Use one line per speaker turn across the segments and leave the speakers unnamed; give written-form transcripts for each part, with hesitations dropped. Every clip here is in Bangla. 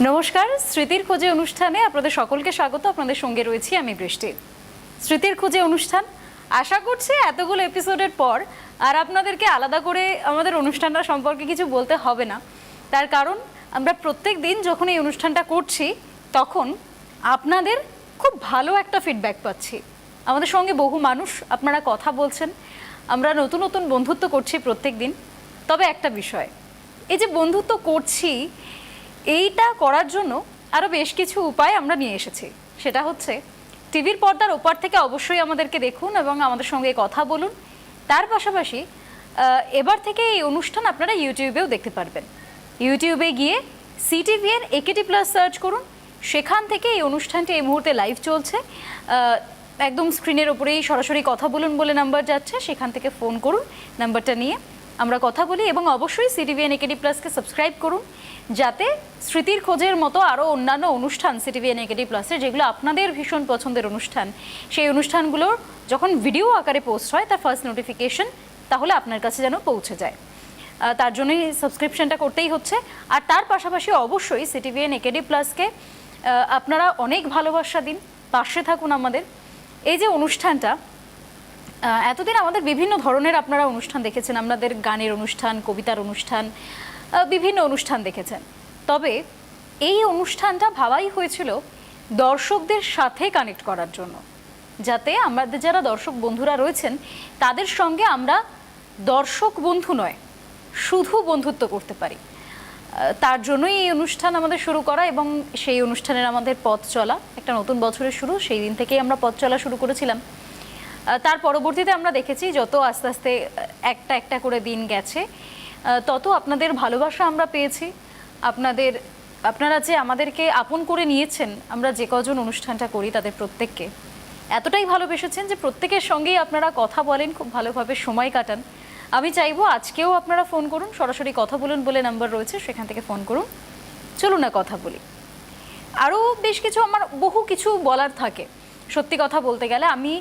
নমস্কার, স্মৃতির খোঁজে অনুষ্ঠানে আপনাদের সকলকে স্বাগত। আপনাদের সঙ্গে রয়েছি আমি বৃষ্টি। স্মৃতির খোঁজে অনুষ্ঠান, আশা করছি এতগুলো এপিসোডের পর আর আপনাদেরকে আলাদা করে আমাদের অনুষ্ঠানটা সম্পর্কে কিছু বলতে হবে না। তার কারণ আমরা প্রত্যেক দিন যখন এই অনুষ্ঠানটা করছি তখন আপনাদের খুব ভালো একটা ফিডব্যাক পাচ্ছি। আমাদের সঙ্গে বহু মানুষ আপনারা কথা বলছেন, আমরা নতুন নতুন বন্ধুত্ব করছি প্রত্যেক দিন। তবে একটা বিষয়, এই যে বন্ধুত্ব করছি এইটা করার জন্য আরও বেশ কিছু উপায় আমরা নিয়ে এসেছি। সেটা হচ্ছে টিভির পর্দার ওপার থেকে অবশ্যই আমাদেরকে দেখুন এবং আমাদের সঙ্গে কথা বলুন। তার পাশাপাশি এবার থেকে এই অনুষ্ঠান আপনারা ইউটিউবেও দেখতে পারবেন। ইউটিউবে গিয়ে CTVN AKT+ সার্চ করুন, সেখান থেকে এই অনুষ্ঠানটি এই মুহূর্তে লাইভ চলছে। একদম স্ক্রিনের ওপরেই সরাসরি কথা বলুন বলে নাম্বার যাচ্ছে, সেখান থেকে ফোন করুন, নাম্বারটা নিয়ে আমরা কথা বলি। এবং অবশ্যই CTVN AKT+কে সাবস্ক্রাইব করুন, যাতে স্মৃতির খোঁজের মতো আরও অন্যান্য অনুষ্ঠান CTVN AKT+-এর যেগুলো আপনাদের ভীষণ পছন্দের অনুষ্ঠান, সেই অনুষ্ঠানগুলোর যখন ভিডিও আকারে পোস্ট হয় তার ফার্স্ট নোটিফিকেশন তাহলে আপনার কাছে যেন পৌঁছে যায়। তার জন্যই সাবস্ক্রিপশনটা করতেই হচ্ছে। আর তার পাশাপাশি অবশ্যই CTVN AKT+কে আপনারা অনেক ভালোবাসা দিন, পাশে থাকুন আমাদের। এই যে অনুষ্ঠানটা, এতদিন আমাদের বিভিন্ন ধরনের আপনারা অনুষ্ঠান দেখেছেন, আমাদের গানের অনুষ্ঠান, কবিতার অনুষ্ঠান, বিভিন্ন অনুষ্ঠান দেখেছেন। তবে এই অনুষ্ঠানটা ভাবাই হয়েছিল দর্শকদের সাথে কানেক্ট করার জন্য, যাতে আমাদের যারা দর্শক বন্ধুরা রয়েছেন তাদের সঙ্গে আমরা দর্শক বন্ধু নয়, শুধু বন্ধুত্ব করতে পারি। তার জন্যই এই অনুষ্ঠান আমাদের শুরু করা এবং সেই অনুষ্ঠানের আমাদের পথ চলা। একটা নতুন বছরের শুরু, সেই দিন থেকেই আমরা পথ চলা শুরু করেছিলাম। তার পরবর্তীতে আমরা দেখেছি যত আস্তে আস্তে একটা একটা করে দিন গেছে, তত আপনাদের ভালোবাসা আমরা পেয়েছি। আপনারা যে আমাদেরকে আপন করে নিয়েছেন, আমরা যে কজন অনুষ্ঠানটা করি তাদের প্রত্যেককে এতটাই ভালোবেসেছেন যে প্রত্যেকের সঙ্গেই আপনারা কথা বলেন, খুব ভালোভাবে সময় কাটান। আমি চাইবো আজকেও আপনারা ফোন করুন, সরাসরি কথা বলুন বলে নাম্বার রয়েছে, সেখান থেকে ফোন করুন। চলুন না কথা বলি। আরও বেশ কিছু আমার বহু কিছু বলার থাকে। সত্যি কথা বলতে গেলে আমি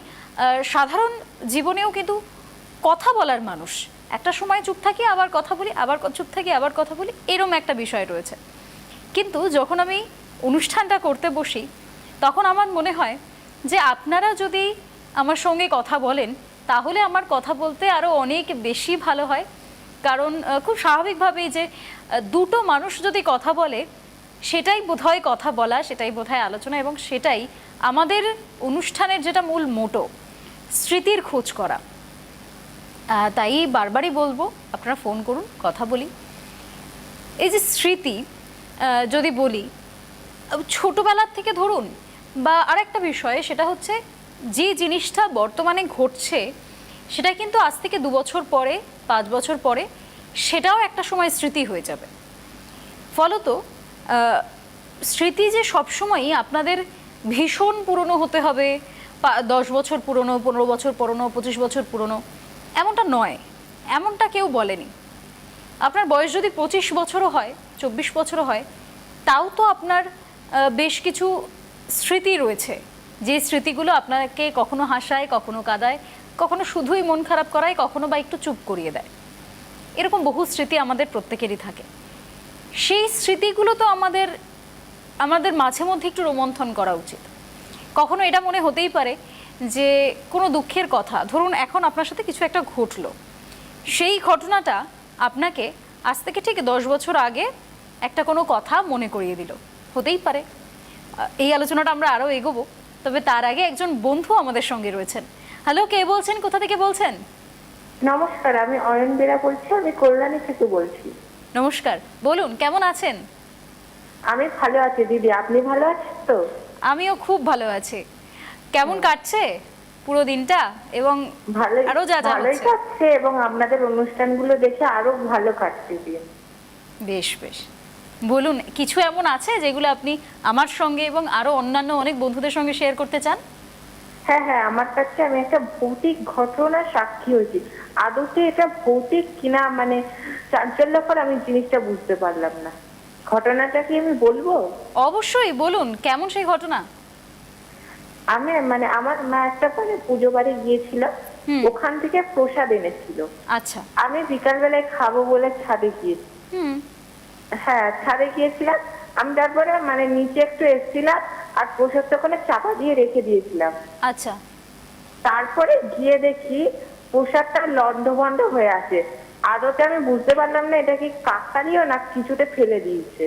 সাধারণ জীবনেও কিন্তু কথা বলার মানুষ। একটা সময় চুপ থাকি, আবার কথা বলি, আবার চুপ থাকি, আবার কথা বলি, এরম একটা বিষয় রয়েছে। কিন্তু যখন আমি অনুষ্ঠানটা করতে বসি তখন আমার মনে হয় যে আপনারা যদি আমার সঙ্গে কথা বলেন তাহলে আমার কথা বলতে আরও অনেক বেশি ভালো হয়। কারণ খুব স্বাভাবিকভাবেই যে দুটো মানুষ যদি কথা বলে সেটাই বোধহয় কথা বলা, সেটাই বোধহয় আলোচনা, এবং সেটাই আমাদের অনুষ্ঠানের যেটা মূল মোটো, স্মৃতির খোঁজ করা। তাই বারবারই বলবো আপনারা ফোন করুন, কথা বলি। এই যে স্মৃতি যদি বলি, ছোটোবেলার থেকে ধরুন, বা আরেকটা বিষয় সেটা হচ্ছে যে জিনিসটা বর্তমানে ঘটছে সেটা কিন্তু আজ থেকে 2 বছর পরে, 5 বছর পরে সেটাও একটা সময় স্মৃতি হয়ে যাবে। ফলত স্মৃতি যে সবসময়ই আপনাদের ভীষণ পুরনো হতে হবে, 10 বছর পুরনো, 15 বছর পুরনো, 25 বছর পুরনো, এমনটা নয়। এমনটা কেউ বলেনি। আপনার বয়স যদি 25 বছরও হয়, 24 বছরও হয়, তাও তো আপনার বেশ কিছু স্মৃতি রয়েছে, যে স্মৃতিগুলো আপনাকে কখনো হাসায়, কখনো কাঁদায়, কখনো শুধুই মন খারাপ করায়, কখনো বা একটু চুপ করিয়ে দেয়। এরকম বহু স্মৃতি আমাদের প্রত্যেকেরই থাকে। সেই স্মৃতিগুলো তো আমাদের মাঝে মধ্যে একটু রোমন্থন করা উচিত। কখনো এটা মনে হতেই পারে যে কোনো দুঃখের কথা, ধরুন এখন আপনার সাথে কিছু একটা ঘটলো, সেই ঘটনাটা আপনাকে আজ থেকে ঠিক 10 বছর আগে একটা কোনো কথা মনে করিয়ে দিল, হতেই পারে। এই আলোচনাটা আমরা আরও এগোবো, তবে তার আগে একজন বন্ধু আমাদের সঙ্গে রয়েছেন। হ্যালো, কে বলছেন, কোথা থেকে বলছেন?
নমস্কার, আমি অয়ন বেরা বলছি, আমি কল্যাণী থেকে বলছি।
নমস্কার, বলুন কেমন আছেন?
আমি ভালো আছি দিদি, আপনি ভালো আছেন তো?
আমিও খুব ভালো আছি। কেমন কাটছে পুরো দিনটা? এবং আরো যা যা
ভালোই
হচ্ছে
কাটছে, এবং আপনাদের অনুষ্ঠানগুলো দেখে আরো ভালো কাটছে দিন।
বেশ বেশ, বলুন কিছু এমন আছে যেগুলো আপনি আমার সঙ্গে এবং আরো অন্যান্য অনেক বন্ধুদের সঙ্গে শেয়ার করতে চান?
হ্যাঁ হ্যাঁ, আমার কাছে আমি একটা ভৌতিক ঘটনার সাক্ষী হয়েছি। আদতে এটা ভৌতিক কিনা, মানে চাঞ্চল্যকর, আমি জিনিসটা বুঝতে পারলাম না। ঘটনাটা কি আমি বলবো?
অবশ্যই বলুন, কেমন সেই ঘটনা?
আমার মা একটা পুজো বাড়ি গিয়েছিল, ওখান থেকে প্রসাদ এনেছিল।
আচ্ছা।
আমি বিকাল বেলায় খাবো বলে ছাদে গিয়েছি। হ্যাঁ, ছাদে গিয়েছিলাম। আমি তারপরে মানে নিচে একটু এসেছিলাম আর প্রসাদটা ওখানে চাপা দিয়ে রেখে দিয়েছিলাম।
আচ্ছা,
তারপরে গিয়ে দেখি প্রসাদটা লন্ডভন্ড হয়ে আছে। আদতে আমি বুঝতে পারলাম না এটা কি কাকতালীয় না কিছুতে ফেলে দিয়েছে।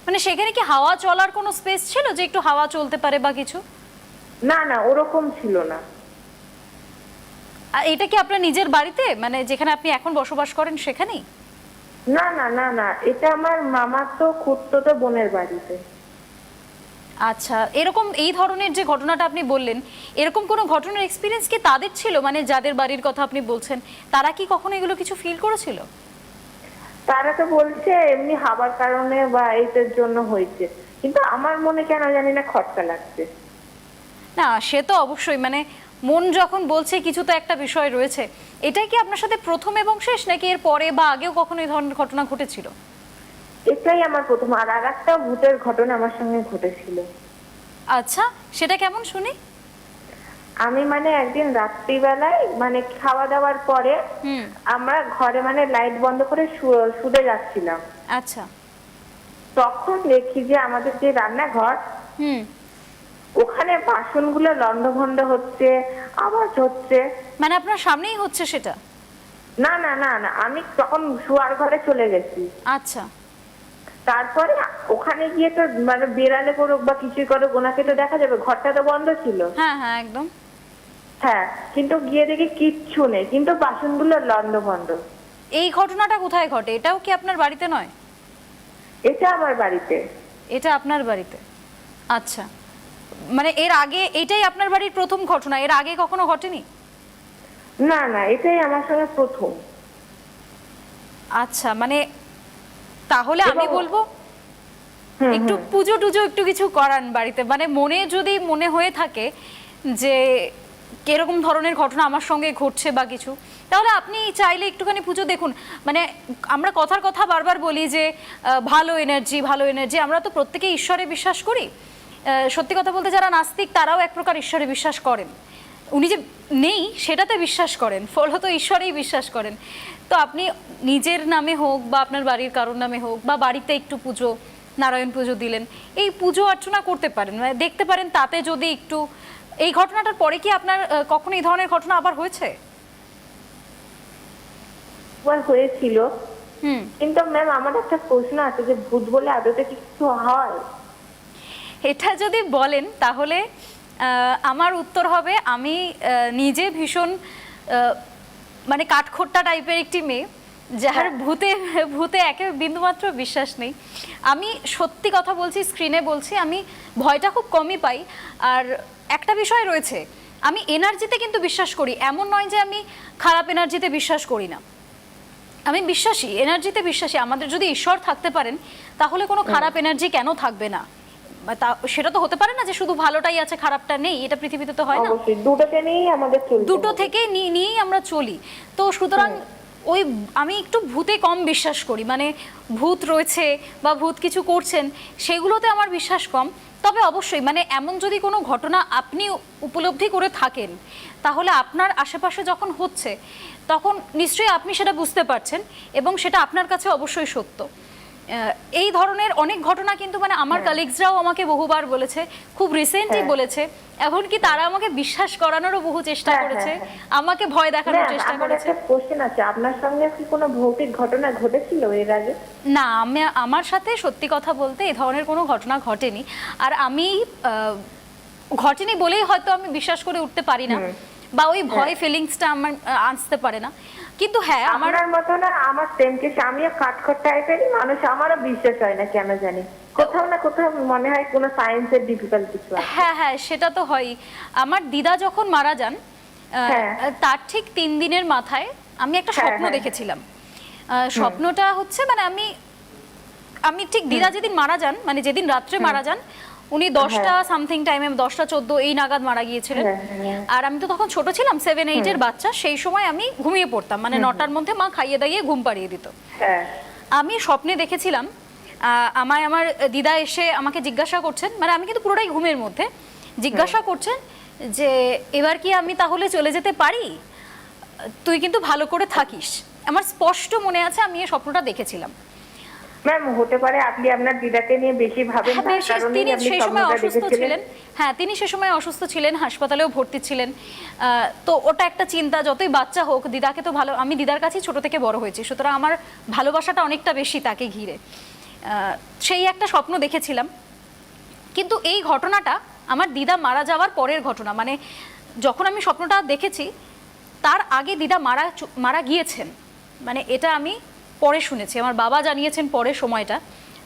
মানে সেখানে কি হাওয়া চলার কোনো স্পেস ছিল যে একটু হাওয়া চলতে পারে বা কিছু?
না না, ওরকম ছিল না।
আর এটা কি আপনার নিজের বাড়িতে, মানে যেখানে আপনি এখন বসবাস করেন সেখানেই?
না না না না, এটা আমার মামাতো খুড়তুতো বোনের বাড়িতে।
আচ্ছা, এরকম এই ধরনের যে ঘটনাটা আপনি বললেন, এরকম কোনো ঘটনার এক্সপিরিয়েন্স কি তাদের ছিল, মানে যাদের বাড়ির কথা আপনি বলছেন, তারা কি কখনো এগুলো কিছু ফিল করেছিল?
তারা তো বলছে এমনি হাওয়ার কারণে বা এইটার জন্য হয়েছে, কিন্তু আমার মনে কেন জানি না খটকা লাগছে।
না, সে তো অবশ্যই, মানে মন যখন বলছে কিছু তো একটা বিষয় রয়েছে। এটাই কি আপনার সাথে প্রথম এবং শেষ, নাকি এর পরে বা আগেও কখনো এই ধরনের ঘটনা ঘটেছিল?
এটাই আমার প্রথম। আর একটা ভূতের ঘটনা আমার সঙ্গে ঘটেছিল।
আচ্ছা, সেটা কেমন শুনি।
আমি মানে একদিন রাত্রিবেলায় মানে খাওয়া দাওয়ার পরে আমরা ঘরে মানে লাইট বন্ধ করে শুতে যাচ্ছিলাম।
আচ্ছা।
তখন দেখি যে আমাদের যে রান্নাঘর, ওখানে বাসনগুলো লন্ডভন্ড হচ্ছে, আওয়াজ হচ্ছে।
মানে আপনার সামনেই হচ্ছে সেটা?
না না না না, আমি তখন শোয়ার ঘরে চলে গেছি।
আচ্ছা।
তারপরে ওখানে গিয়ে তো মানে বেড়ালে করুক বা কিছুই করুক ওনাকে তো দেখা যাবে, ঘরটা তো বন্ধ ছিল।
হ্যাঁ হ্যাঁ, একদম।
হ্যাঁ, কিন্তু গিয়ে দেখি কিচ্ছু নেই, কিন্তু বাসনগুলো লন্ডভন্ড।
এই ঘটনাটা কোথায় ঘটে? এটাও কি আপনার বাড়িতে নয়?
এটা আমার বাড়িতে।
এটা আপনার বাড়িতে, আচ্ছা। মানে এর আগে এটাই আপনার বাড়ির প্রথম ঘটনা, এর আগে কখনো ঘটেনি?
না না, এটাই আমার সঙ্গে প্রথম।
আচ্ছা, মানে তাহলে আমি বলবো
হুম,
একটু পুজো টুজো একটু কিছু করান বাড়িতে, মানে মনে যদি মনে হয়ে থাকে যে কিরকম ধরনের ঘটনা আমার সঙ্গে ঘটছে বা কিছু, তাহলে আপনি চাইলে একটুখানি পুজো দেখুন। মানে আমরা কথার কথা বারবার বলি যে ভালো এনার্জি ভালো এনার্জি, আমরা তো প্রত্যেকে ঈশ্বরে বিশ্বাস করি। সত্যি কথা বলতে যারা নাস্তিক তারাও এক প্রকার ঈশ্বরে বিশ্বাস করেন। উনি যে নেই সেটাতে বিশ্বাস করেন, ফলত ঈশ্বরেই বিশ্বাস করেন। তো আপনি নিজের নামে হোক বা আপনার বাড়ির কারোর নামে হোক বা বাড়িতে একটু পুজো, নারায়ণ পুজো দিলেন, এই পুজো অর্চনা করতে পারেন, মানে দেখতে পারেন তাতে যদি একটু। এই ঘটনাটার পরে কি আপনার কখনো এই ধরনের ঘটনা আবার হয়েছে?
হয়েছিল, কিন্তু ম্যাম আমার একটা প্রশ্ন আছে যে ভূত বলে আদতে কিছু হয়?
এটা যদি বলেন তাহলে আমার উত্তর হবে আমি নিজে ভীষণ মানে কাঠখোট্টা টাইপের একটি মেয়ে, যার ভূতে ভূতে একে বিন্দুমাত্র বিশ্বাস নেই। আমি সত্যি কথা বলছি, স্ক্রিনে বলছি, আমি ভয়টা খুব কমই পাই। আর একটা বিষয় রয়েছে, আমি এনার্জিতে কিন্তু বিশ্বাস করি, এমন নয় যে আমি খারাপ এনার্জিতে বিশ্বাস করি না। আমি বিশ্বাসী, এনার্জিতে বিশ্বাসী। আমাদের যদি ঈশ্বর থাকতে পারেন তাহলে কোনো খারাপ এনার্জি কেন থাকবে না? সেটা তো হতে পারে না যে শুধু ভালোটাই আছে খারাপটা নেই, এটা পৃথিবীতে তো হয় না।
অবশ্যই দুটোকে নিয়েই আমাদের চলতে হবে।
দুটো থেকে নিয়েই আমরা চলি। তো সুতরাং ওই আমি একটু ভূতে কম বিশ্বাস করি, মানে ভূত রয়েছে বা ভূত কিছু করছেন সেগুলোতে আমার বিশ্বাস কম। তবে অবশ্যই মানে এমন যদি কোনো ঘটনা আপনি উপলব্ধি করে থাকেন তাহলে আপনার আশেপাশে যখন হচ্ছে তখন নিশ্চয়ই আপনি সেটা বুঝতে পারছেন এবং সেটা আপনার কাছে অবশ্যই সত্য। এই ধরনের অনেক ঘটনা কিন্তু মানে আমার কালিগসরাও আমাকে বহুবার বলেছে, খুব রিসেন্টলি বলেছে, এমনকি তারা আমাকে বিশ্বাস করানোরও বহু চেষ্টা করেছে, আমাকে ভয় দেখানোর চেষ্টা করেছে।
একটা কোশ্চেন আছে, আপনার সঙ্গে কি কোনো ভৌতিক ঘটনা ঘটেছিল এর আগে?
না, আমার সাথে সত্যি কথা বলতে এই ধরনের কোনো ঘটনা ঘটেনি। আর আমি ঘটেনি বলেই হয়তো আমি বিশ্বাস করে উঠতে পারি না বা ওই ভয় ফিলিংসটা আমার আসতে পারে না। কিন্তু হ্যাঁ, আমার
মতো না, আমার সেম কেস, আমিও কাঠখোট টাইপেরই মানুষ, আমারও বিশ্বাস হয় না কেন জানি, কোথাও না কোথাও মনে হয় কোনো সায়েন্সের ডিফিকাল্ট কিছু আছে।
হ্যাঁ হ্যাঁ, সেটা তো হয়ই। আমার দিদা যখন মারা যান তার ঠিক 3 দিনের মাথায় আমি একটা স্বপ্ন দেখেছিলাম। স্বপ্নটা হচ্ছে মানে আমি ঠিক দিদা যেদিন মারা যান, মানে যেদিন রাত্রে মারা যান, উনি 10টা সামথিং টাইমে, 10টা 14 এই নাগাদ মারা গিয়েছিলেন। আর আমি তো তখন ছোট ছিলাম, 7-8 এর বাচ্চা। সেই সময় আমি ঘুমিয়ে পড়তাম, মানে 9টার মধ্যে মা খাইয়ে দাইয়ে ঘুম পাড়িয়ে দিত। আমি স্বপ্নে দেখেছিলাম আমায় আমার দিদা এসে আমাকে জিজ্ঞাসা করছেন, মানে আমি কিন্তু পুরোটাই ঘুমের মধ্যে, জিজ্ঞাসা করছেন যে এবার কি আমি তাহলে চলে যেতে পারি, তুই কিন্তু ভালো করে থাকিস। আমার স্পষ্ট মনে আছে আমি এই স্বপ্নটা দেখেছিলাম।
ম্যাম হতে পারে আপনি আপনার দিদাকে নিয়ে বেশি ভাবেন
হ্যাঁ,
তার
বেশি
কারণেই
তিনি
আপনি
সেই সময়
স্বপ্নটা
অসুস্থ
দেখেছিলেন।
ছিলেন। হ্যাঁ, তিনি সে সময় অসুস্থ ছিলেন, হাসপাতালেও ভর্তি ছিলেন। তো ওটা একটা চিন্তা, যতই বাচ্চা হোক দিদাকে তো ভালো, আমি দিদার কাছেই ছোট থেকে বড় হয়েছি, সুতরাং আমার ভালোবাসাটা অনেকটা বেশি তাকে ঘিরে। সেই একটা স্বপ্ন দেখেছিলাম। কিন্তু এই ঘটনাটা আমার দিদা মারা যাওয়ার পরের ঘটনা, মানে যখন আমি স্বপ্নটা দেখেছি তার আগে দিদা মারা গিয়েছেন, মানে এটা আমি পরে শুনেছি, আমার বাবা জানিয়েছেন পরে সময়টা,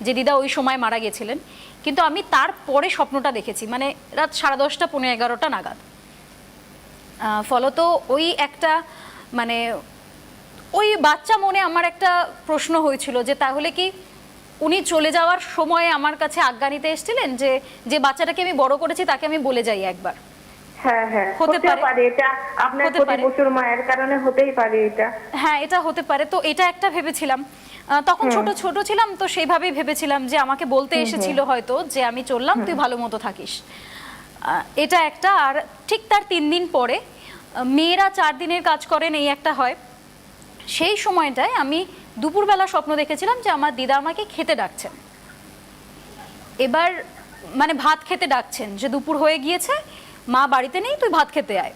যে দিদা ওই সময় মারা গেছিলেন। কিন্তু আমি তার পরে স্বপ্নটা দেখেছি, মানে রাত 10:30 পৌনে 11টা নাগাদ। ফলত ওই একটা মানে ওই বাচ্চা মনে আমার একটা প্রশ্ন হয়েছিল যে তাহলে কি উনি চলে যাওয়ার সময় আমার কাছে আজ্ঞা নিতে এসেছিলেন যে যে বাচ্চাটাকে আমি বড় করেছি তাকে আমি বলে যাই একবার।
হ্যাঁ হ্যাঁ,
হতে
হতে
পারে।
পারে এটা আপনার
হতে পারে।
প্রতিবছর মায়ের কারণে হতেই পারে এটা।
হ্যাঁ, এটা হতে পারে। তো এটা একটা ভেবেছিলাম, তখন ছোট ছোট ছিলাম, তো সেইভাবেই ভেবেছিলাম যে আমাকে বলতে এসেছিল হয়তো যে আমি চললাম, তুই ভালো মতো থাকিস। এটা একটা। আর ঠিক তার 3 দিন পরে মেয়েরা 4 দিনের কাজ করেন এই একটা হয়, সেই সময়টায় আমি দুপুরবেলা স্বপ্ন দেখেছিলাম যে আমার দিদা আমাকে খেতে ডাকছেন। এবার মানে ভাত খেতে ডাকছেন, যে দুপুর হয়ে গিয়েছে, মা বাড়িতে নেই, তুই ভাত খেতে আয়।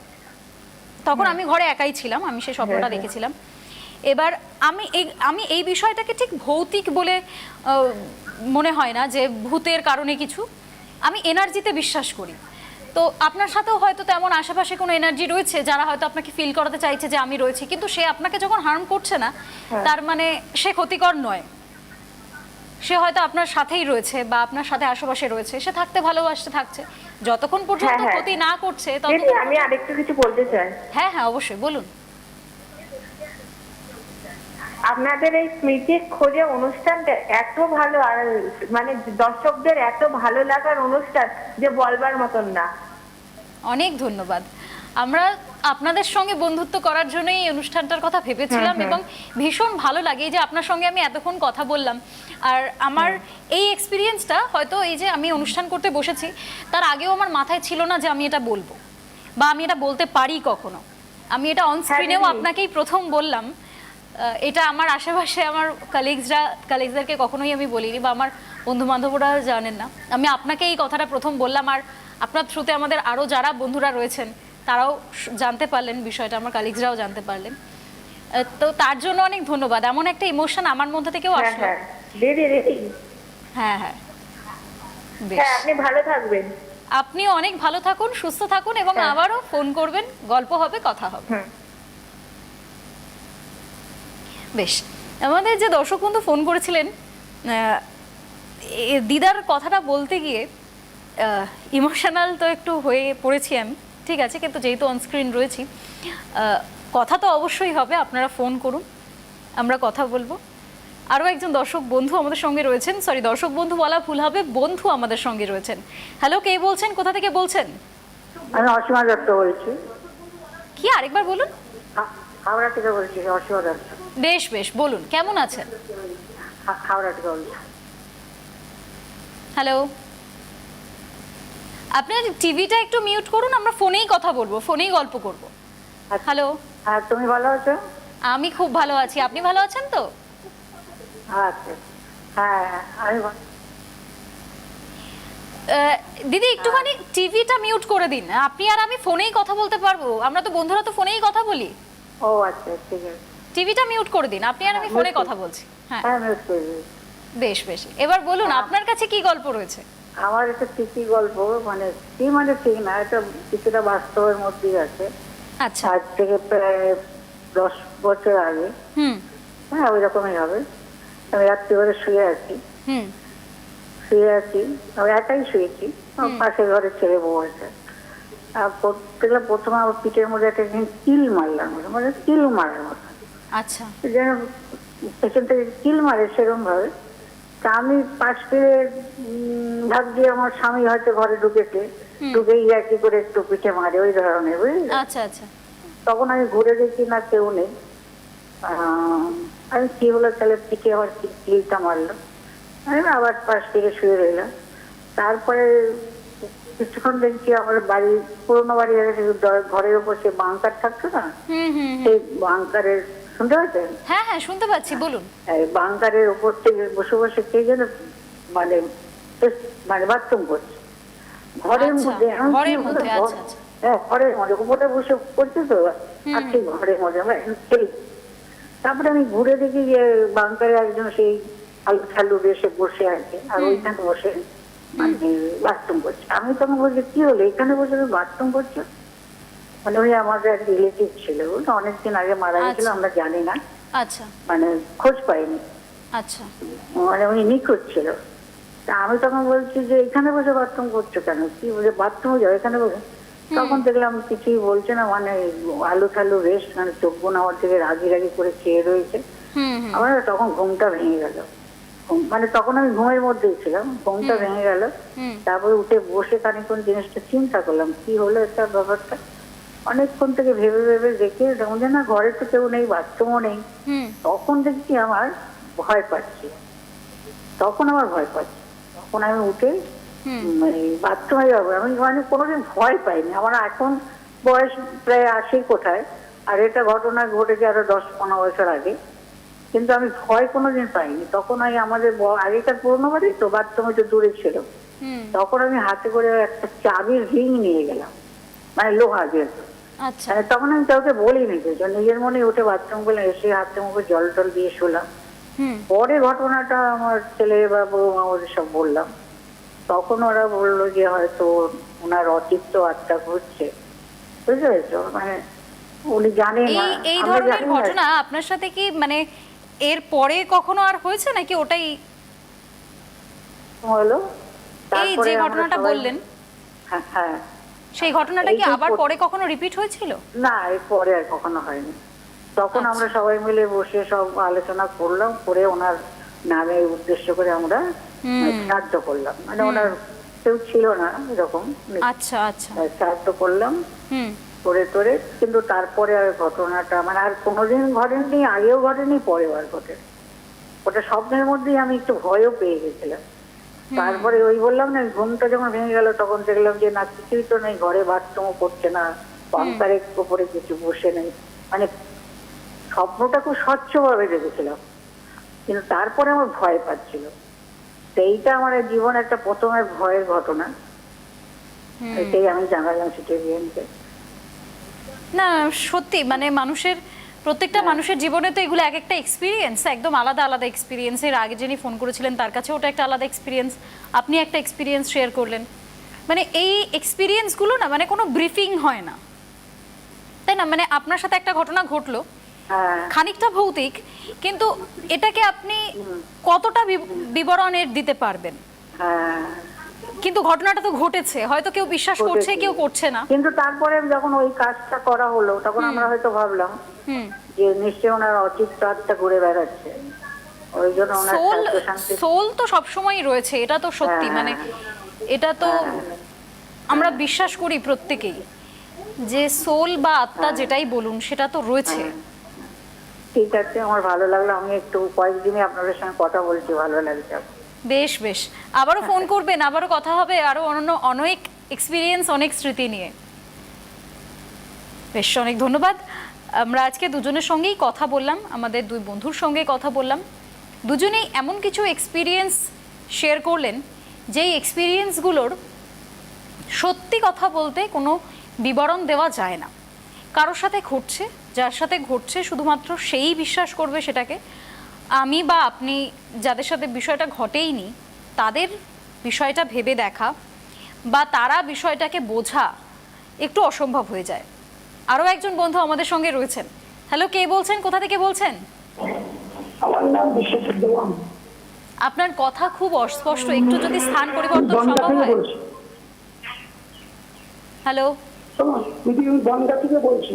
তখন আমি ঘরে একাই ছিলাম, আমি সেই স্বপ্নটা দেখেছিলাম। এবার আমি এই বিষয়টাকে ঠিক ভৌতিক বলে মনে হয় না যে ভূতের কারণে কিছু, আমি এনার্জিতে বিশ্বাস করি। তো আপনার সাথেও হয়তো তেমন আশেপাশে কোনো এনার্জি রয়েছে যারা হয়তো আপনাকে ফিল করাতে চাইছে যে আমি রয়েছি, কিন্তু সে আপনাকে যখন হার্ম করছে না তার মানে সে ক্ষতিকর নয়, সে হয়তো আপনার সাথেই রয়েছে বা আপনার সাথে আশেপাশে রয়েছে, সে থাকতে ভালোবাসতে থাকছে, যতক্ষণ পর্যন্ত
হ্যাঁ,
ক্ষতি না করছে
দিদি
ততক্ষণ।
আমি আরেকটু কিছু বলতে চাই।
হ্যাঁ হ্যাঁ, অবশ্যই বলুন।
আপনাদের এই স্মৃতির খোঁজে অনুষ্ঠানটা এত ভালো, আর মানে দর্শকদের এত ভালো লাগার অনুষ্ঠান যে বলবার মতন না।
অনেক ধন্যবাদ। আমরা আপনাদের সঙ্গে বন্ধুত্ব করার জন্যই এই অনুষ্ঠানটার কথা ভেবেছিলাম এবং ভীষণ ভালো লাগে এই যে আপনার সঙ্গে আমি এতক্ষণ কথা বললাম। আর আমার এই এক্সপিরিয়েন্সটা হয়তো এই যে আমি অনুষ্ঠান করতে বসেছি তার আগেও আমার মাথায় ছিল না যে আমি এটা বলবো বা আমি এটা বলতে পারি কখনো। আমি এটা অন স্ক্রিনেও
দিদি।
আপনাকেই প্রথম বললাম। এটা আমার আশেপাশে আমার কালিগসদেরকে কখনোই আমি বলিনি বা আমার বন্ধু বান্ধবরা জানেন না। আমি আপনাকে এই কথাটা প্রথম বললাম, আর আপনার থ্রুতে আমাদের আরও যারা বন্ধুরা রয়েছেন তারাও জানতে পারলেন বিষয়টা, আমার কালিগসরাও জানতে পারলেন। তো তার জন্য অনেক ধন্যবাদ। এমন একটা ইমোশন আমার মধ্যে থেকেও
হ্যাঁ
আসলো।
হ্যাঁ দিদি দিদি,
হ্যাঁ হ্যাঁ, বেশ।
হ্যাঁ আপনি ভালো থাকবেন।
আপনিও অনেক ভালো থাকুন, সুস্থ থাকুন এবং আবারও ফোন করবেন, গল্প হবে, কথা হবে। বেশ, আমাদের যে দর্শক বন্ধু ফোন করেছিলেন, দিদার কথাটা বলতে গিয়ে ইমোশনাল তো একটু হয়ে পড়েছি আমি, ঠিক আছে, কিন্তু যেহেতু অনস্ক্রিন রয়েছি কথা তো অবশ্যই হবে। আপনারা ফোন করুন, আমরা কথা বলবো। আরও একজন দর্শক বন্ধু আমাদের সঙ্গে রয়েছেন, সরি দর্শক বন্ধু বলা ভুল হবে, বন্ধু আমাদের সঙ্গে রয়েছেন। হ্যালো, কে বলছেন, কোথা থেকে বলছেন?
আমি অসীমা দত্ত বলছি।
কি আরেকবার বলুন?
হাওড়া থেকে বলছি, অসীমা দত্ত।
বেশ বেশ, বলুন কেমন আছেন?
হাওড়া থেকে বলছি।
হ্যালো, আপনার টিভিটা একটু মিউট করুন, আমরা ফোনেই কথা বলবো, ফোনেই গল্প করব। হ্যালো।
আর তুমি ভালো আছো?
আমি খুব ভালো আছি, আপনি ভালো আছেন তো?
আচ্ছা, হ্যাঁ আমি
দিদি একটুখানি টিভিটা মিউট করে দিন, আপনি আর আমি ফোনেই কথা বলতে পারবো, আমরা তো বন্ধুরা তো ফোনেই কথা বলি।
ও আচ্ছা, ঠিক আছে।
টিভিটা মিউট করে দিন, আপনি আর আমি ফোনে কথা বলছি। হ্যাঁ
হ্যাঁ মিউট করে দিই।
বেশ বেশ, এবার বলুন আপনার কাছে কি গল্প রয়েছে?
আমার একটা স্মৃতি গল্প, মানে কি মানে ঠিক না, এটা কিছুটা বাস্তবের মধ্যেই আছে।
আচ্ছা।
আজ থেকে প্রায় 10 বছর আগে, হ্যাঁ ওই রকমই হবে। আমি রাত্রিবেলা শুয়ে আছি, আমি একাই শুয়েছি, আমার পাশের ঘরের ছেলে বউ আছে। দেখলাম প্রথমে আমার পিঠের মধ্যে একটা কিল মারলাম, মানে কিল মারার মতো,
আচ্ছা।
যেন পেছন থেকে কিল মারে সেরকম ভাবে। তা আমি পাশ ফিরে ভাবছি আমার স্বামী হয়তো ঘরে ঢুকেছে, ঢুকেই আর কি করে একটু পিঠে মারে ওই ধরনের, বুঝলি?
আচ্ছা আচ্ছা।
তখন আমি ঘুরে দেখি না, কেউ নেই। আমি কি হলো তাহলে, পিঠে আবার কিলটা মারলো। আমি আবার পাশ থেকে শুয়ে রইলাম। তারপরে কিছুক্ষণ দেখছি আমার বাড়ি, পুরোনো বাড়ি, ঘরের উপর সে বাংকার থাকতো না, সেই বাংকারের শুনতে পাচ্ছেন?
হ্যাঁ হ্যাঁ শুনতে পাচ্ছি, বলুন।
এই বাংকারের উপর থেকে বসে বসে কে যেন মানে মানে বাথরুম করছে ঘরের
আচ্ছা,
মধ্যে। এখন কি
ঘরের
হলো,
মধ্যে, আচ্ছা, আচ্ছা।
হ্যাঁ ঘরের মধ্যে উপরে বসে করছে তো, আর সেই ঘরের মধ্যে আমরা খেলি। তারপরে আমি ঘুরে দেখি যে বাংকারে একজন সেই আলু ঠালু বেশে বসে আছে, আর ওইখানে বসে মানে বাথরুম করছে। আমি তখন বলছি কি হলো, এখানে বসে বাথরুম করছো? মানে ওই আমাদের এক রিলেটিভ ছিল, অনেকদিন আগে মারা গেছিল,
আচ্ছা।
আমরা জানি না,
আচ্ছা
মানে খোঁজ পাইনি,
আচ্ছা।
মানে উনি নিখোঁজ ছিল। তা আমি তখন বলছি যে এখানে বসে বাথরুম করছো কেন, কি বলে বাথরুমে যাও এখানে বসে? তখন দেখলাম কিছুই বলছে না, মানে আলু ঠালু বেশ মানে চোখ বোন আমার থেকে রাগি রাগি করে চেয়ে রয়েছে। আমার না তখন ঘুমটা ভেঙে গেল, মানে তখন আমি ঘুমের মধ্যেই ছিলাম, ঘুমটা ভেঙে গেল। তারপরে উঠে বসে খানিকক্ষণ জিনিসটা চিন্তা করলাম কি হলো একটা ব্যাপারটা। অনেকক্ষণ থেকে ভেবে ভেবে দেখে দেখুন যে না ঘরে তো কেউ নেই, বাথরুমও নেই। তখন দেখছি আমার ভয় পাচ্ছি, তখন আমি উঠে মানে বাথরুমে যাবো। আমি মানে কোনোদিন ভয় পাইনি, আমার এখন বয়স প্রায় 80 কোথায়, আর এটা ঘটনা ঘটেছে আরো 10-15 বছর আগে, কিন্তু আমি ভয় কোনোদিন পাইনি। তখন ওই আমাদের আগেকার পুরোনো বাড়ি তো বাথরুমে তো দূরে ছিল, তখন আমি হাতে করে একটা চাবির রিং নিয়ে গেলাম, মানে লোহা যেহেতু।
আচ্ছা
তখন আমি কাউকে বলিনি, যে নিজের মনে উঠে বাথরুম গুলো এসে হাতে মুখে জল টল দিয়ে শুলাম। পরে ঘটনাটা আমার ছেলে বা বৌমা ওদের সব বললাম, তখন ওরা বললো যে হয়তো ওনার অতিরিক্ত আত্মা ঘুরছে, বুঝতে পেরেছো, মানে উনি জানেন না,
এই
আমরা
ধরনের
জানি না।
ঘটনা আপনার সাথে কি মানে এর পরে কখনো আর হয়েছে নাকি ওটাই
হলো
এই
তারপরে
যে
আমরা
ঘটনাটা
সবাই-
বললেন
হ্যাঁ হ্যাঁ,
সেই ঘটনাটা কি
এই যে
আবার পরে কখনো রিপিট হয়েছিল?
না এর পরে আর কখনো হয়নি। তখন
আচ্ছা।
আমরা সবাই মিলে বসে সব আলোচনা করলাম, করে ওনার নামে উদ্দেশ্য করে আমরা শ্রাদ্ধ করলাম, মানে ওনার কেউ ছিল না এরকম,
আচ্ছা আচ্ছা।
শ্রাদ্ধ করলাম
হুম
করে তোরে। কিন্তু তারপরে আর ঘটনাটা মানে আর কোনোদিন ঘটেনি, আগেও ঘটেনি, পরেও আর ঘটে। ওটা স্বপ্নের মধ্যেই আমি একটু ভয়ও পেয়ে গেছিলাম। তারপরে ওই বললাম না, ঘুমটা যখন ভেঙে গেল তখন দেখলাম যে না কিছুই তো নেই ঘরে, বাথরুমও করছে না, পাম্পারের উপরে কিছু বসে নেই, মানে স্বপ্নটা খুব স্বচ্ছভাবে দেখেছিলাম। কিন্তু তারপরে আমার ভয় পাচ্ছিল, সেইটা আমার জীবনে একটা প্রথমের ভয়ের ঘটনা, এটাই আমি জানালাম সিটিভিএনকে।
না সত্যি মানে প্রত্যেকটা মানুষের জীবনে তো এগুলো এক একটা এক্সপিরিয়েন্স, একদম আলাদা আলাদা এক্সপিরিয়েন্স। এর আগে যিনি ফোন করেছিলেন তার কাছে ওটা একটা আলাদা এক্সপিরিয়েন্স, আপনি একটা এক্সপিরিয়েন্স শেয়ার করলেন। মানে এই এক্সপিরিয়েন্সগুলো না মানে কোনো ব্রিফিং হয় না, তাই না? মানে আপনার সাথে একটা ঘটনা ঘটলো,
হ্যাঁ
খানিকটা ভৌতিক, কিন্তু এটাকে আপনি কতটা বিবরণের দিতে পারবেন?
হ্যাঁ,
কিন্তু ঘটনাটা তো ঘটেছে, হয়তো কেউ বিশ্বাস করছে কেউ করছে না।
কিন্তু তারপরে যখন ওই কাজটা করা হলো তখন আমরা হয়তো ভাবলাম যে নিশ্চয়ই ওনার অতিরিক্ত আত্মা ঘুরে বেড়াচ্ছে, ওই জন্য ওনার শান্তি।
সোল তো সবসময়ই রয়েছে, এটা তো সত্যি। মানে এটা তো আমরা বিশ্বাস করি প্রত্যেকেই যে সোল বা আত্মা যেটাই বলুন সেটা তো রয়েছে।
ঠিক আছে, আমার ভালো লাগলো, আমি একটু কয়েকদিনই আপনাদের সঙ্গে কথা বলছি, ভালো লাগছে।
বেশ বেশ, আবারও ফোন করবেন, আবারও কথা হবে, আরো অনেক এক্সপিরিয়েন্স, অনেক স্মৃতি নিয়ে। বেশ, অনেক ধন্যবাদ। আমরা আজকে দুজনের সঙ্গেই কথা বললাম, আমাদের দুই বন্ধুর সঙ্গে কথা বললাম, দুজনেই এমন কিছু এক্সপিরিয়েন্স শেয়ার করলেন যেই এক্সপিরিয়েন্সগুলোর সত্যি কথা বলতে কোনো বিবরণ দেওয়া যায় না। কারোর সাথে ঘটছে, যার সাথে ঘটছে শুধুমাত্র সেই বিশ্বাস করবে সেটাকে। আমি বা আপনি যাদের সাথে বিষয়টা ঘটেইনি তাদের বিষয়টা ভেবে দেখা বা তারা বিষয়টাকে বোঝা একটু অসম্ভব হয়ে যায়। আরও একজন বন্ধু আমাদের সঙ্গে রয়েছেন। হ্যালো, কে বলছেন, কোথা থেকে বলছেন?
আমার নাম বিশ্বজিৎ দেওয়ান।
আপনার কথা খুব অস্পষ্ট, একটু যদি স্থান পরিবর্তন সম্ভব হয়। হ্যালো,
বনগা থেকে বলছি।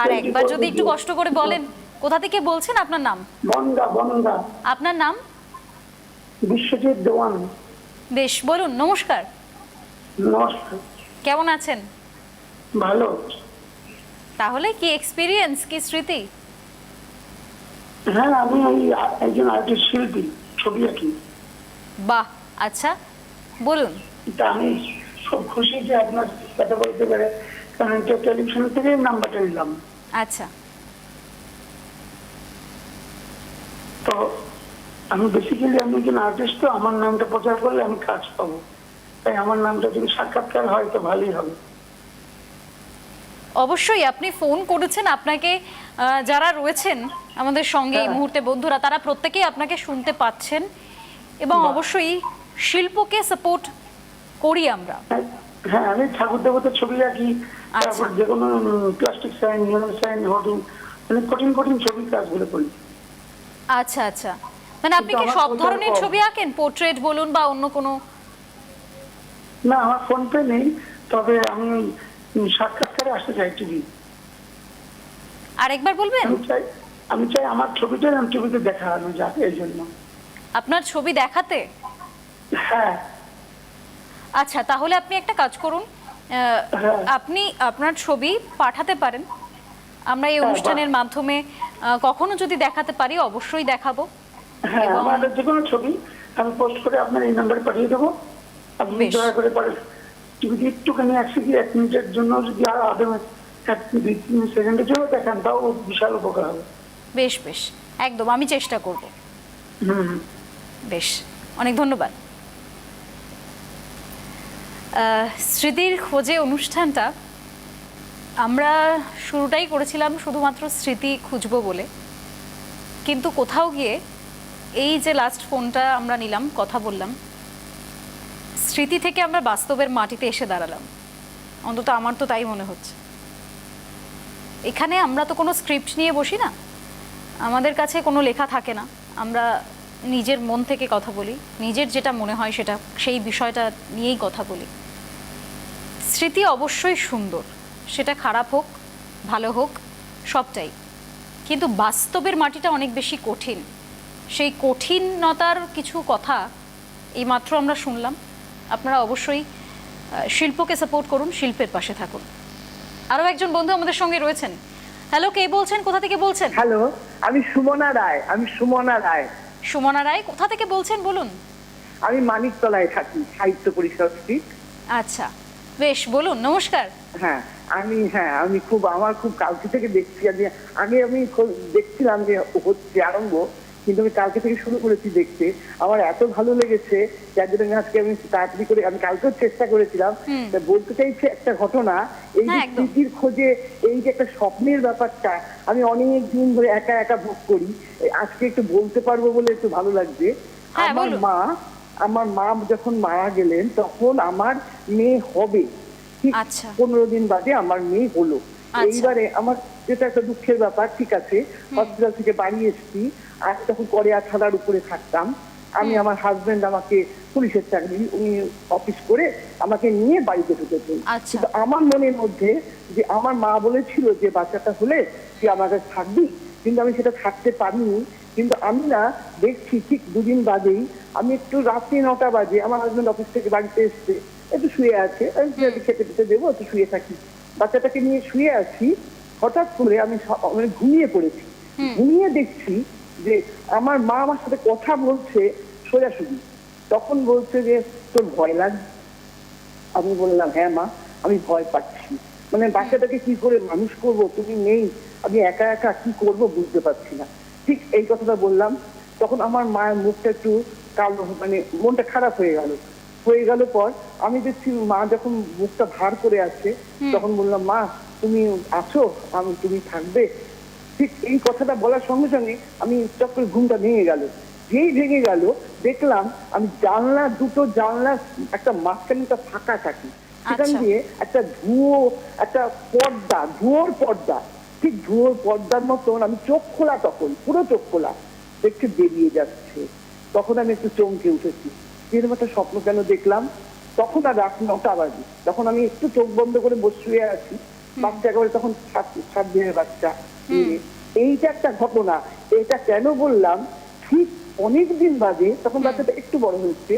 আর একবার যদি একটু কষ্ট করে বলেন কোথা থেকে বলছেন, আপনার নাম?
বনগা।
আপনার নাম?
বিশ্বজিৎ দেওয়ান।
বেশ, বলুন। নমস্কার,
নমস্কার।
কেমন আছেন?
ভালো।
তাহলে কি এক্সপিরিয়েন্স, কি স্মৃতি?
হ্যাঁ, আমি একজন আর্টিস্ট শিল্পী, ছবি আঁকি।
বাহ, আচ্ছা বলুন।
তা আমি খুব খুশি যে আপনার কথা বলতে পারে, কারণ টেলিভিশন থেকে নাম্বারটা নিলাম।
আচ্ছা,
তো আমি বেসিক্যালি আমি একজন আর্টিস্ট, তো আমার নামটা প্রচার করলে আমি কাজ পাবো, তাই আমার নামটা যদি সাক্ষাৎকার হয় তো ভালোই হবে।
অবশ্যই আপনি ফোন করেছেন, আপনাকে যারা রয়েছেন আমাদের সঙ্গে এই মুহূর্তে বন্ধুরা, তারা প্রত্যেকেই আপনাকে শুনতে পাচ্ছেন এবং অবশ্যই শিল্পকে সাপোর্ট করি আমরা।
হ্যাঁ, আমি ঠাকুর দেবতার ছবি আঁকি,
আচ্ছা।
তারপর যে কোনো প্লাস্টিক সাইন, নিয়ন সাইন, হোর্ডিং, মানে কঠিন কঠিন ছবি কাজগুলো করি।
আচ্ছা আচ্ছা, মানে আপনি কি
কিন্তু
সব
আমার
ধরনের
ফোনটা
ছবি আঁকেন, পোর্ট্রেট বলুন বা অন্য কোনো?
না, আমার ফোন পে নেই, তবে আমি সাক্ষাৎকারে আসতে চাই টিভি।
আরেকবার বলবেন?
আমি চাই আমার ছবিটা আমি টিভিতে দেখানো যাক, এই জন্য।
আপনার ছবি দেখাতে?
হ্যাঁ।
আচ্ছা, তাহলে আপনি একটা কাজ করুন,
হ্যাঁ।
আপনি আপনার ছবি পাঠাতে পারেন, আমরা এই
হ্যাঁ,
অনুষ্ঠানের মাধ্যমে কখনো যদি দেখাতে পারি অবশ্যই দেখাবো।
হ্যাঁ,
এবং-
আমার যে কোনো ছবি আমি পোস্ট করে আপনার এই নাম্বারে পাঠিয়ে দেবো। আপনি
বেশ।
দয়া করে পরে টিভিতে একটুখানি 1 মিনিটের জন্য যদি আর আধা মিনিট, 1-2-3 সেকেন্ডের জন্য দেখান, তাও বিশাল উপকার হবে।
বেশ বেশ, একদম আমি চেষ্টা করব।
হুম।
বেশ, অনেক ধন্যবাদ। স্মৃতির খোঁজে অনুষ্ঠানটা আমরা শুরুটাই করেছিলাম শুধুমাত্র স্মৃতি খুঁজবো বলে, কিন্তু কোথাও গিয়ে এই যে লাস্ট ফোনটা আমরা নিলাম, কথা বললাম, স্মৃতি থেকে আমরা বাস্তবের মাটিতে এসে দাঁড়ালাম, অন্তত আমার তো তাই মনে হচ্ছে। এখানে আমরা তো কোনো স্ক্রিপ্ট নিয়ে বসি না, আমাদের কাছে কোনো লেখা থাকে না, আমরা নিজের মন থেকে কথা বলি, নিজের যেটা মনে হয় সেটা, সেই বিষয়টা নিয়েই কথা বলি। স্মৃতি অবশ্যই সুন্দর, সেটা খারাপ হোক ভালো হোক সবটাই, কিন্তু বাস্তবের মাটিটা অনেক বেশি কঠিন। সেই কঠিনতার কিছু কথা এইমাত্র আমরা শুনলাম। আপনারা অবশ্যই শিল্পকে সাপোর্ট করুন, শিল্পের পাশে থাকুন। আরও একজন বন্ধু আমাদের সঙ্গে রয়েছেন। হ্যালো, কে বলছেন, কোথা থেকে বলছেন?
হ্যালো, আমি সুমনা রায়।
সুমনা রায়, কোথা থেকে বলছেন বলুন?
আমি মানিকতলায় থাকি, সাহিত্য পরিষদ স্ট্রিট।
আচ্ছা, বেশ, বলুন। নমস্কার।
হ্যাঁ, আমি আমার খুব কালকে থেকে দেখছি। আমি দেখছিলাম যে হচ্ছে আরম্ভ, কিন্তু আমি কালকে থেকে শুরু করেছি দেখতে। আমার এত ভালো লেগেছে, যার জন্য আজকে আমি তাড়াতাড়ি করে, আমি কালকেও চেষ্টা করেছিলাম। তা বলতে চাইছি একটা ঘটনা, এই যে
হ্যাঁ, একদম।
স্মৃতির খোঁজে, এই যে একটা স্বপ্নের ব্যাপারটা আমি অনেক দিন ধরে একা একা ভোগ করি। আজকে একটু বলতে পারবো বলে একটু ভালো লাগছে।
হ্যাঁ,
আমার
বলুন।
মা যখন মারা গেলেন, তখন আমার মেয়ে হবে ঠিক
আচ্ছা।
15 দিন বাদে আমার মেয়ে হলো।
আচ্ছা।
এইবারে আমার যেটা একটা দুঃখের ব্যাপার, ঠিক আছে, হসপিটাল থেকে বাড়ি এসেছি, আর তখন করিয়া থানার উপরে থাকতাম আমি। আমার হাজবেন্ড আমাকে পুলিশের চাকরি, উনি অফিস করে আমাকে নিয়ে বাড়িতে ঢুকেছেন।
আচ্ছা।
কিন্তু আমার মনের মধ্যে যে আমার মা বলেছিল যে বাচ্চাটা হলে তুই আমার কাছে থাকবি, কিন্তু আমি সেটা থাকতে পারিনি। কিন্তু আমি না দেখছি ঠিক 2 দিন বাদেই, আমি একটু রাত্রি 9টা বাজে, আমার হাজবেন্ড অফিস থেকে বাড়িতে এসছে, একটু শুয়ে আছে, আমি খেতে খেতে দেবো, একটু শুয়ে থাকি, বাচ্চাটাকে নিয়ে শুয়ে আছি। হঠাৎ করে আমি মানে ঘুমিয়ে পড়েছি। ঘুমিয়ে দেখছি যে আমার মা আমার সাথে কথা বলছে সোজাসুজি। তখন বলছে যে তোর ভয় লাগছে? আমি বললাম হ্যাঁ মা, আমি ভয় পাচ্ছি, মানে বাচ্চাটাকে কি করে মানুষ করব, তুমি নেই, আমি একা একা কি করব বুঝতে পারছি না। ঠিক এই কথাটা বললাম, তখন আমার মায়ের মুখটা একটু কালো, মানে মনটা খারাপ হয়ে গেল পর আমি দেখছি মা যখন মুখটা ভার করে আছে, তখন বললাম মা তুমি আছো, তুমি থাকবে। ঠিক এই কথাটা বলার সঙ্গে সঙ্গে আমি চট করে ঘুমটা ভেঙে গেল। যেই ভেঙে গেল দেখলাম আমি দুটো জানলা একটা মাঝখানে একটা ফাঁকা থাকি, সেখান
আচ্ছা।
দিয়ে একটা ধুয়োর পর্দা, ঠিক ধুয়োর পর্দার মতন আমি চোখ খোলা, তখন পুরো চোখ খোলা দেখতে বেরিয়ে যাচ্ছে। তখন আমি একটু চমকে উঠেছি, এরকম একটা স্বপ্ন কেন দেখলাম। তখন আর রাত 9টা বাজে, তখন আমি একটু চোখ বন্ধ করে বসে শুয়ে আছি, বাচ্চা একেবারে তখন 7 দিনের বাচ্চা। এইটা একটা ঘটনা। এটা কেন বললাম, ঠিক অনেকদিন বাদে, তখন বাচ্চাটা একটু বড় হয়েছে,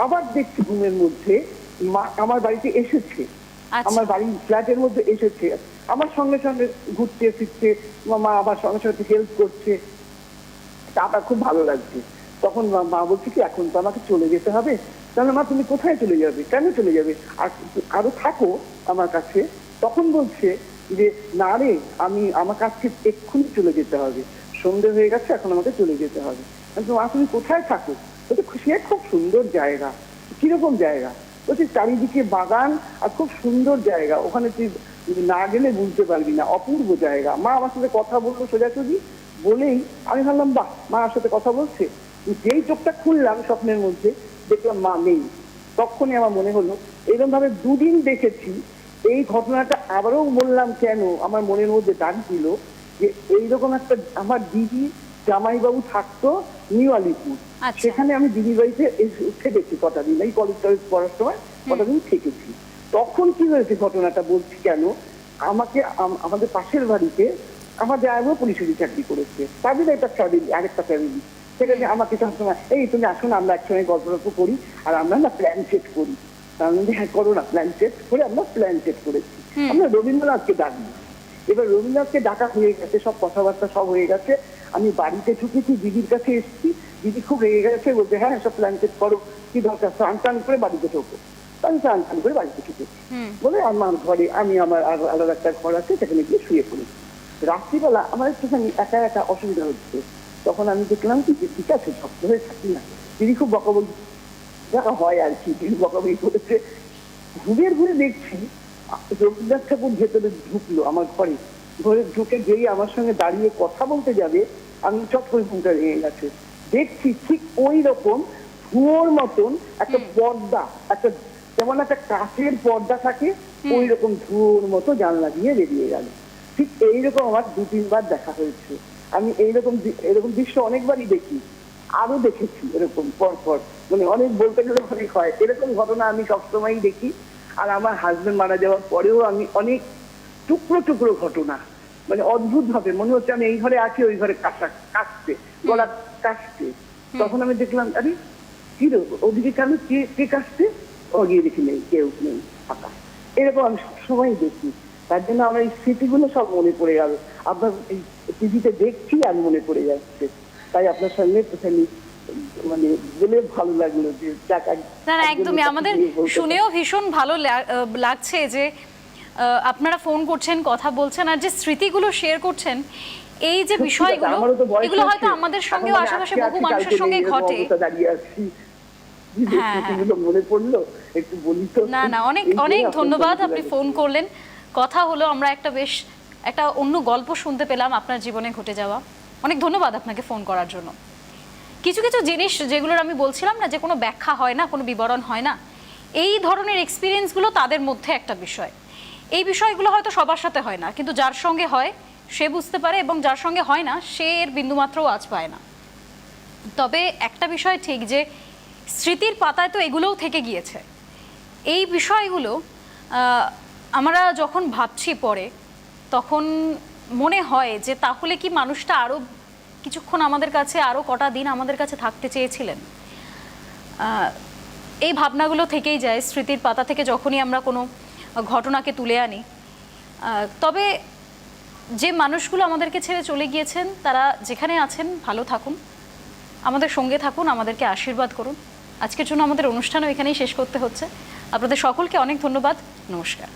আবার দেখছি ঘুমের মধ্যে মা আমার বাড়িতে এসেছে,
আচ্ছা।
আমার বাড়ির ফ্ল্যাটের মধ্যে এসেছে, আমার সঙ্গে সঙ্গে ঘুরতে ফিরতে, মা আমার সঙ্গে সঙ্গে হেল্প করছে, তা খুব ভালো লাগছে। তখন মা বলছে কি এখন তো আমাকে চলে যেতে হবে। তাহলে মা তুমি কোথায় চলে যাবে, কেন চলে যাবে, আর আরো থাকো আমার কাছে। তখন বলছে যে না রে, আমার কাছকে এক্ষুনি চলে যেতে হবে, সন্ধে হয়ে গেছে, এখন আমাকে চলে যেতে হবে। মা তুমি কোথায় থাকো? বলছে সে খুব সুন্দর জায়গা। কিরকম জায়গা? বলছে চারিদিকে বাগান আর খুব সুন্দর জায়গা, ওখানে তুই না গেলে বুঝতে পারবি না, অপূর্ব জায়গা। মা আমার সাথে কথা বললো সোজাসুজি, বলেই আমি ভাবলাম বাহ, মা আমার সাথে কথা বলছে। যেই চোখটা খুললাম স্বপ্নের মধ্যে, দেখলাম মা নেই। তখনই আমার মনে হলো এরকম ভাবে 2 দিন দেখেছি। এই ঘটনাটা আবারও বললাম কেন, আমার মনের মধ্যে দাগ দিল যে এইরকম একটা আমার দিদি জামাইবাবু থাকতো নিউ আলিপুর,
আচ্ছা।
সেখানে আমি দিদির বাড়িতে থেকেছি কটা দিন, এই কলেজ টলেজ পড়ার সময় কটা দিন থেকেছি। তখন কি হয়েছে ঘটনাটা বলছি কেন, আমাদের পাশের বাড়িতে আমার জামাইবাবু পুলিশের চাকরি করেছে, তাদের একটা ফ্যামিলি, আরেকটা ফ্যামিলি, সেখানে আমাকে সবসময় এই তুমি আসো না, আমরা একসঙ্গে গল্প গল্প করি, আর আমরা না প্ল্যান সেট করি। তার মধ্যে হ্যাঁ করো না, প্ল্যান সেট করে আমরা প্ল্যান সেট করেছি, আমরা রবীন্দ্রনাথকে ডাকবো। এবার রবীন্দ্রনাথকে ডাকা হয়ে গেছে, সব কথাবার্তা সব হয়ে গেছে, আমি বাড়িতে ঢুকেছি, দিদির কাছে এসেছি, দিদি খুব রেগে গেছে, বলছে হ্যাঁ সব প্ল্যান সেট করো, কি দরকার, স্নান টান করে বাড়িতে ঢোকো। আমি স্নান টান করে বাড়িতে ঢুকেছি, বলে আমার ঘরে আমার আলাদা একটা ঘর আছে, সেখানে গিয়ে শুয়ে পড়েছি। রাত্রিবেলা আমার একটুখানি একা একা অসুবিধা হচ্ছে, তখন আমি দেখলাম কি যে ঠিক আছে শক্ত হয়ে থাকি না, দিদি খুব বকাবকি দেখা হয় আর কি, দিদি বকাবকি করেছে। ঘুরে দেখছি রবীন্দ্রনাথ ঠাকুর ভেতরে ঢুকলো আমার ঘরে, ঘরে ঢুকে যেই আমার সঙ্গে দাঁড়িয়ে কথা বলতে যাবে, আমি চট করে ঘুমটা ভেঙে গেছে। দেখছি ঠিক ওই রকম ধুয়োর মতন একটা পর্দা, একটা যেমন একটা কাঁচের পর্দা থাকে, ওই রকম ধুয়োর মতো জানলা দিয়ে বেরিয়ে গেল। ঠিক এইরকম আমার 2-3 বার দেখা হয়েছে। আমি এরকম দৃশ্য অনেকবারই দেখি, আরো দেখেছি এরকম পরপর, মানে অনেক বলতে গেলে অনেক হয় এরকম ঘটনা, আমি সবসময়ই দেখি। আর আমার হাজবেন্ড মারা যাওয়ার পরেও আমি অনেক টুকরো টুকরো ঘটনা, মানে অদ্ভুত ভাবে মনে হচ্ছে আমি এই ঘরে আছি, ওই ঘরে কাশছে, গলা কাশছে। তখন আমি দেখলাম আরে কি রে, ওদিকে কেন, কে কাশছে, ও গিয়ে দেখি নেই, কেউ নেই, ফাঁকা। এরকম আমি সবসময় দেখি, তার জন্য আমার এই স্মৃতিগুলো সব মনে পড়ে গেল। আপনার এই টিভিতে দেখছি আর মনে পড়ে যাচ্ছে, তাই আপনার সঙ্গে একটুখানি মানে বলে ভালো লাগলো যে
না না একদমই, আমাদের শুনেও ভীষণ ভালো লাগছে যে আপনারা ফোন করছেন, কথা বলছেন, আর যে স্মৃতিগুলো শেয়ার করছেন, এই যে বিষয়গুলো, এগুলো হয়তো আমাদের সঙ্গেও আশেপাশে বহু মানুষের সঙ্গে ঘটে।
মনে পড়লো একটু বলি তো।
না না, অনেক অনেক ধন্যবাদ, আপনি ফোন করলেন, কথা হলো, আমরা একটা অন্য গল্প শুনতে পেলাম আপনার জীবনে ঘটে যাওয়া। অনেক ধন্যবাদ আপনাকে ফোন করার জন্য। কিছু কিছু জিনিস যেগুলোর আমি বলছিলাম না যে কোনো ব্যাখ্যা হয় না, কোনো বিবরণ হয় না, এই ধরনের এক্সপিরিয়েন্সগুলো তাদের মধ্যে একটা বিষয়। এই বিষয়গুলো হয়তো সবার সাথে হয় না, কিন্তু যার সঙ্গে হয় সে বুঝতে পারে, এবং যার সঙ্গে হয় না সে এর বিন্দুমাত্রও আঁচ পায় না। তবে একটা বিষয় ঠিক যে স্মৃতির পাতায় তো এগুলোও থেকে গিয়েছে। এই বিষয়গুলো আমরা যখন ভাবছি পরে, তখন মনে হয় যে তাহলে কি মানুষটা আরও কিছুক্ষণ আমাদের কাছে, আরও কটা দিন আমাদের কাছে থাকতে চেয়েছিলেন। এই ভাবনাগুলো থেকেই যায় স্মৃতির পাতা থেকে যখনই আমরা কোনো ঘটনাকে তুলে আনি। তবে যে মানুষগুলো আমাদেরকে ছেড়ে চলে গিয়েছেন, তারা যেখানে আছেন ভালো থাকুন, আমাদের সঙ্গে থাকুন, আমাদেরকে আশীর্বাদ করুন। আজকের জন্য আমাদের অনুষ্ঠানও এখানেই শেষ করতে হচ্ছে। আপনাদের সকলকে অনেক ধন্যবাদ, নমস্কার।